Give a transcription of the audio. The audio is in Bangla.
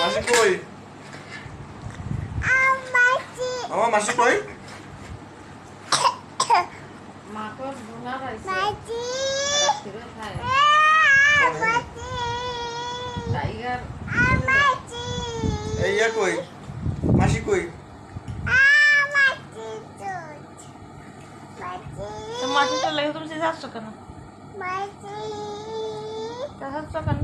মাসি কই? মামা মাসি কই? এই ইয়া কই? মাসি কই? মাসি চলে গেছে, তুমি যাচ্ছ কেন? যাচ্ছ কেন?